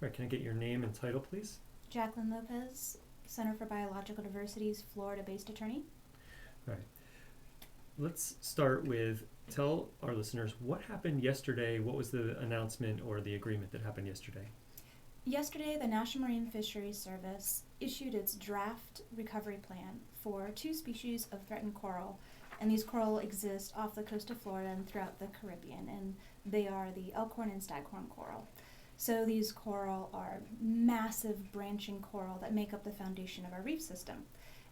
All right, can I get your name and title, please? Jacqueline Lopez, Center for Biological Diversity's Florida-based attorney. All right. Let's start with tell our listeners what happened yesterday. What was the announcement or the agreement that happened yesterday? Yesterday, the National Marine Fisheries Service issued its draft recovery plan for 2 species of threatened coral, and these coral exist off the coast of Florida and throughout the Caribbean, and they are the elkhorn and staghorn coral. So these coral are massive branching coral that make up the foundation of our reef system.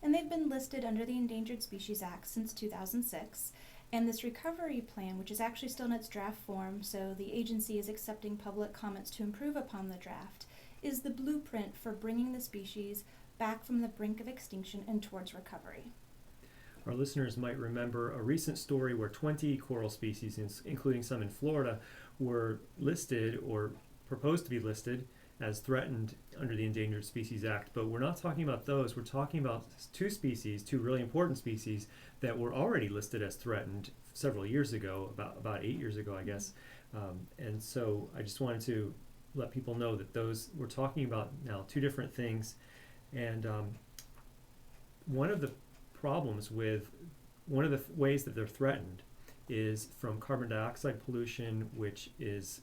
And they've been listed under the Endangered Species Act since 2006. And this recovery plan, which is actually still in its draft form, so the agency is accepting public comments to improve upon the draft, is the blueprint for bringing the species back from the brink of extinction and towards recovery. Our listeners might remember a recent story where 20 coral species, including some in Florida, were listed or proposed to be listed as threatened under the Endangered Species Act, but we're not talking about those. We're talking about 2 species, 2 really important species that were already listed as threatened several years ago, about 8 years ago, I guess. And so I just wanted to let people know that those we're talking about now 2 different things. And one of the problems with one of the ways that they're threatened is from carbon dioxide pollution, which is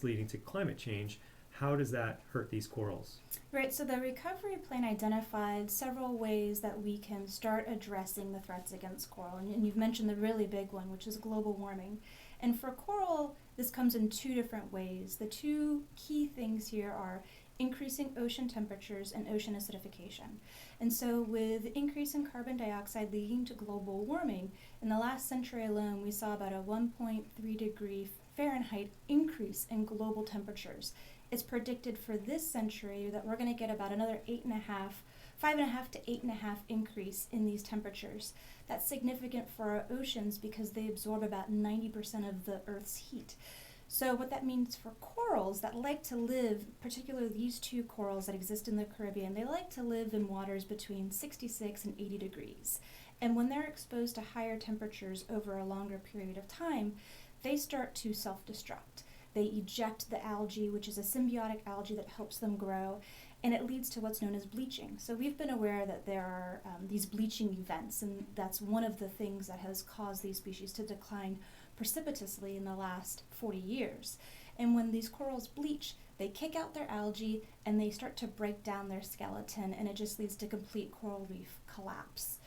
leading to climate change. How does that hurt these corals? Right, so the recovery plan identified several ways that we can start addressing the threats against coral. And you've mentioned the really big one, which is global warming. And for coral, this comes in 2 different ways. The 2 key things here are increasing ocean temperatures and ocean acidification. And so with increase in carbon dioxide leading to global warming, in the last century alone, we saw about a 1.3 degree Fahrenheit increase in global temperatures. It's predicted for this century that we're going to get about another 5.5 to 8.5 increase in these temperatures. That's significant for our oceans because they absorb about 90% of the Earth's heat. So what that means for corals that like to live, particularly these 2 corals that exist in the Caribbean, they like to live in waters between 66 and 80 degrees. And when they're exposed to higher temperatures over a longer period of time, they start to self-destruct. They eject the algae, which is a symbiotic algae that helps them grow, and it leads to what's known as bleaching. So we've been aware that there are these bleaching events, and that's one of the things that has caused these species to decline precipitously in the last 40 years. And when these corals bleach, they kick out their algae and they start to break down their skeleton, and it just leads to complete coral reef collapse.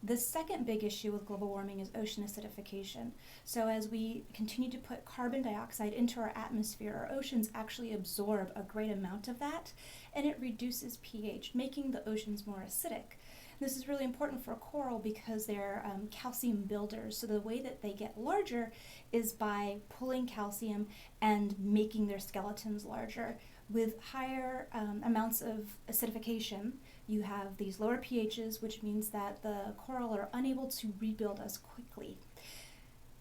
The second big issue with global warming is ocean acidification. So as we continue to put carbon dioxide into our atmosphere, our oceans actually absorb a great amount of that, and it reduces pH, making the oceans more acidic. This is really important for coral because they're calcium builders. So the way that they get larger is by pulling calcium and making their skeletons larger. With higher amounts of acidification, you have these lower pHs, which means that the coral are unable to rebuild as quickly.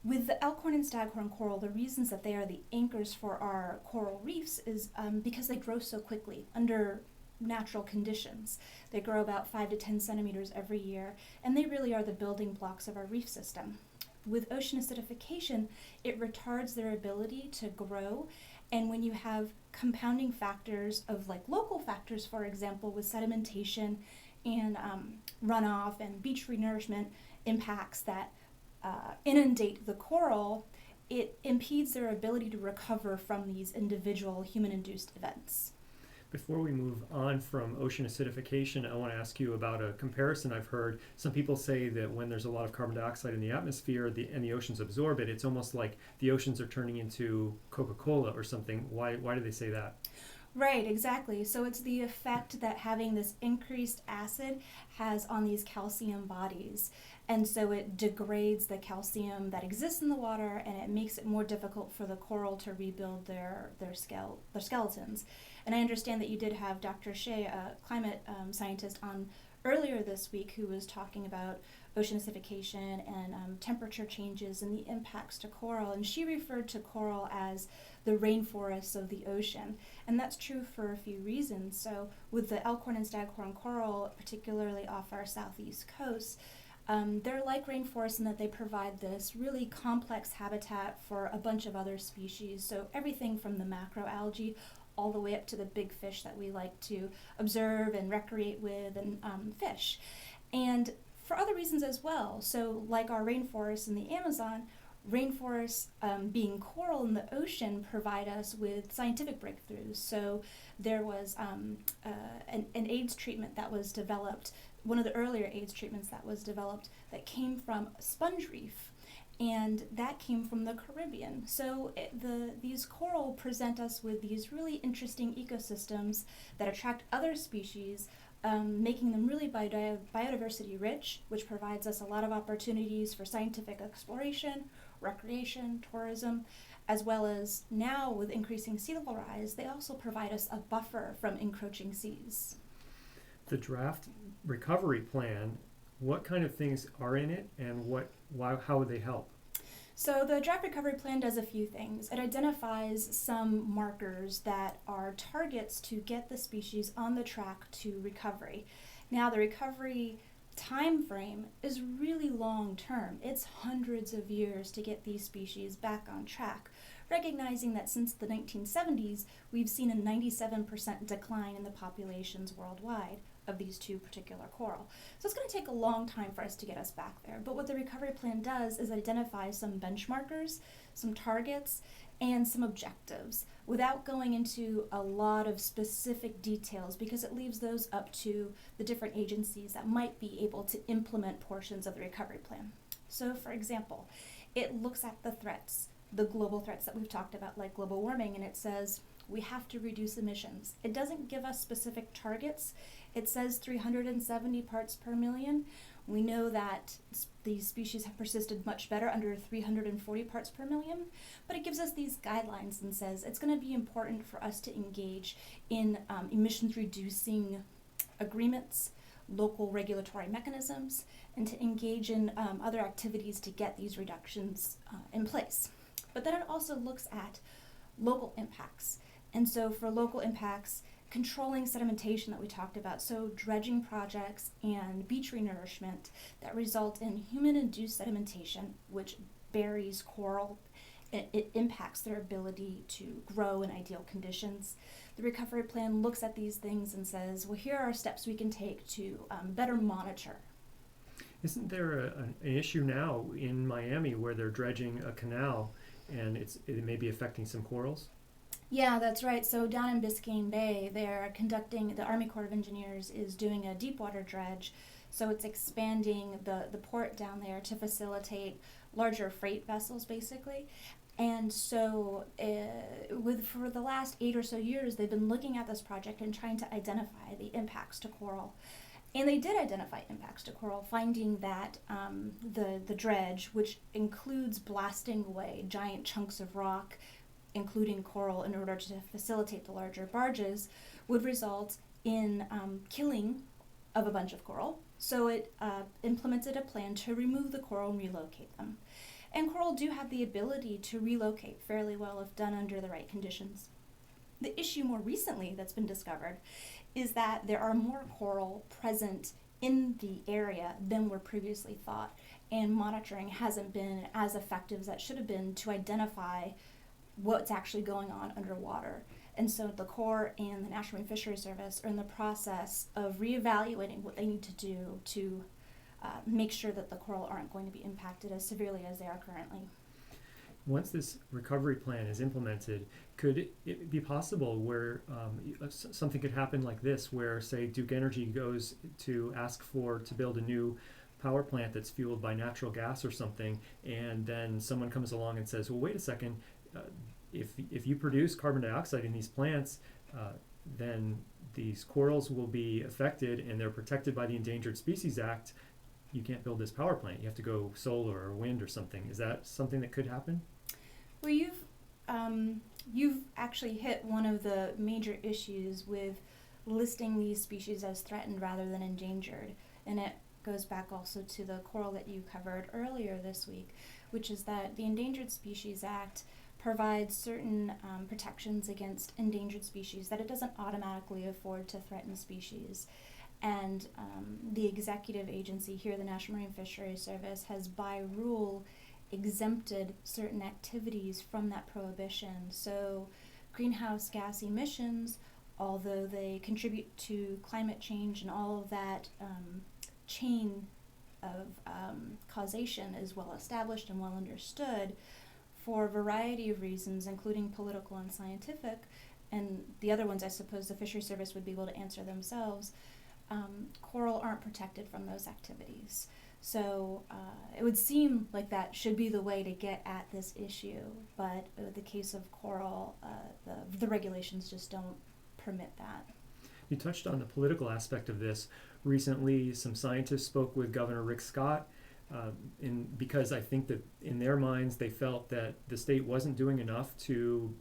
With the elkhorn and staghorn coral, the reasons that they are the anchors for our coral reefs is because they grow so quickly under natural conditions. They grow about 5 to 10 centimeters every year, and they really are the building blocks of our reef system. With ocean acidification, it retards their ability to grow, and when you have compounding factors of like local factors, for example, with sedimentation and runoff and beach renourishment impacts that inundate the coral, it impedes their ability to recover from these individual human-induced events. Before we move on from ocean acidification, I want to ask you about a comparison I've heard. Some people say that when there's a lot of carbon dioxide in the atmosphere and the oceans absorb it, it's almost like the oceans are turning into Coca-Cola or something. Why do they say that? Right, exactly. So it's the effect that having this increased acid has on these calcium bodies. And so it degrades the calcium that exists in the water, and it makes it more difficult for the coral to rebuild their skeletons. And I understand that you did have Dr. Shea, a climate scientist, on earlier this week who was talking about ocean acidification and temperature changes and the impacts to coral. And she referred to coral as the rainforests of the ocean. And that's true for a few reasons. So with the elkhorn and staghorn coral, particularly off our southeast coast, they're like rainforests in that they provide this really complex habitat for a bunch of other species. So everything from the macroalgae all the way up to the big fish that we like to observe and recreate with and fish. And for other reasons as well. So like our rainforests in the Amazon, rainforests being coral in the ocean provide us with scientific breakthroughs. So there was an AIDS treatment that was developed, one of the earlier AIDS treatments that was developed that came from a sponge reef, and that came from the Caribbean. So these coral present us with these really interesting ecosystems that attract other species, making them really biodiversity rich, which provides us a lot of opportunities for scientific exploration, recreation, tourism, as well as now with increasing sea level rise, they also provide us a buffer from encroaching seas. The draft recovery plan, what kind of things are in it, and how would they help? So the draft recovery plan does a few things. It identifies some markers that are targets to get the species on the track to recovery. Now the recovery time frame is really long term. It's hundreds of years to get these species back on track, recognizing that since the 1970s, we've seen a 97% decline in the populations worldwide of these two particular coral. So it's going to take a long time for us to get us back there. But what the recovery plan does is identify some benchmarkers, some targets, and some objectives without going into a lot of specific details, because it leaves those up to the different agencies that might be able to implement portions of the recovery plan. So for example, it looks at the threats, the global threats that we've talked about, like global warming, and it says we have to reduce emissions. It doesn't give us specific targets. It says 370 parts per million. We know that these species have persisted much better under 340 parts per million, but it gives us these guidelines and says it's going to be important for us to engage in emissions reducing agreements, local regulatory mechanisms, and to engage in other activities to get these reductions in place. But then it also looks at local impacts. And so for local impacts, controlling sedimentation that we talked about, so dredging projects and beach renourishment that result in human-induced sedimentation, which buries coral. It impacts their ability to grow in ideal conditions. The recovery plan looks at these things and says, well, here are steps we can take to better monitor. Isn't there an issue now in Miami where they're dredging a canal and it may be affecting some corals? Yeah, that's right. So down in Biscayne Bay, the Army Corps of Engineers is doing a deep water dredge. So it's expanding the port down there to facilitate larger freight vessels, basically. And so for the last 8 or so years, they've been looking at this project and trying to identify the impacts to coral. And they did identify impacts to coral, finding that the dredge, which includes blasting away giant chunks of rock, including coral, in order to facilitate the larger barges, would result in killing of a bunch of coral. So it implemented a plan to remove the coral and relocate them. And coral do have the ability to relocate fairly well if done under the right conditions. The issue more recently that's been discovered is that there are more coral present in the area than were previously thought, and monitoring hasn't been as effective as it should have been to identify what's actually going on underwater. And so the Corps and the National Marine Fisheries Service are in the process of reevaluating what they need to do to make sure that the coral aren't going to be impacted as severely as they are currently. Once this recovery plan is implemented, could it be possible where something could happen like this, where, say, Duke Energy goes to ask to build a new power plant that's fueled by natural gas or something, and then someone comes along and says, well, wait a second, if you produce carbon dioxide in these plants, then these corals will be affected and they're protected by the Endangered Species Act. You can't build this power plant. You have to go solar or wind or something. Is that something that could happen? Well, you've actually hit one of the major issues with listing these species as threatened rather than endangered, and it goes back also to the coral that you covered earlier this week, which is that the Endangered Species Act provides certain protections against endangered species that it doesn't automatically afford to threatened species. And the executive agency here, the National Marine Fisheries Service, has by rule exempted certain activities from that prohibition. So greenhouse gas emissions, although they contribute to climate change and all of that chain of causation is well established and well understood, for a variety of reasons, including political and scientific, and the other ones I suppose the Fisheries Service would be able to answer themselves, coral aren't protected from those activities. So it would seem like that should be the way to get at this issue, but in the case of coral, the regulations just don't permit that. You touched on the political aspect of this. Recently, some scientists spoke with Governor Rick Scott, because I think that in their minds they felt that the state wasn't doing enough to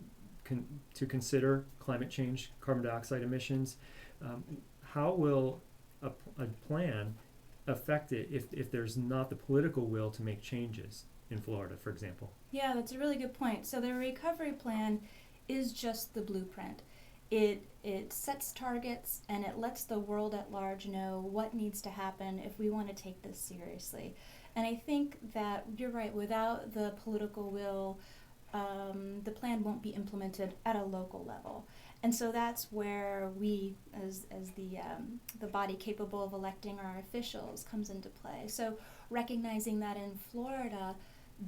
consider climate change, carbon dioxide emissions. How will a plan affect it if there's not the political will to make changes in Florida, for example? Yeah, that's a really good point. So the recovery plan is just the blueprint. It sets targets and it lets the world at large know what needs to happen if we want to take this seriously. And I think that you're right, without the political will, the plan won't be implemented at a local level. And so that's where we, as the body capable of electing our officials, comes into play. So recognizing that in Florida,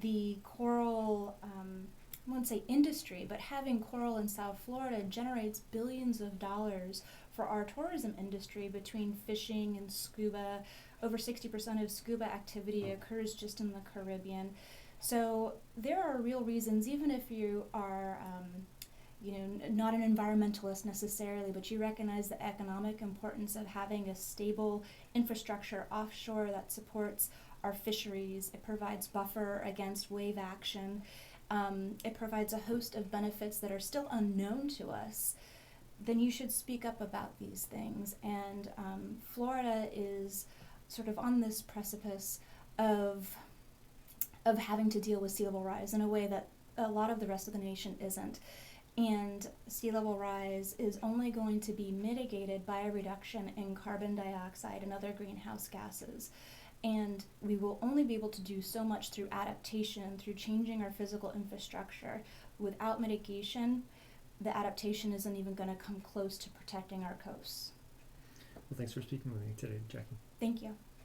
the coral, I won't say industry, but having coral in South Florida generates billions of dollars for our tourism industry between fishing and scuba. Over 60% of scuba activity occurs just in the Caribbean. So there are real reasons, even if you are not an environmentalist necessarily, but you recognize the economic importance of having a stable infrastructure offshore that supports our fisheries. It provides buffer against wave action. It provides a host of benefits that are still unknown to us. Then you should speak up about these things. And Florida is sort of on this precipice of having to deal with sea level rise in a way that a lot of the rest of the nation isn't. And sea level rise is only going to be mitigated by a reduction in carbon dioxide and other greenhouse gases. And we will only be able to do so much through adaptation, through changing our physical infrastructure. Without mitigation, the adaptation isn't even going to come close to protecting our coasts. Well, thanks for speaking with me today, Jackie. Thank you.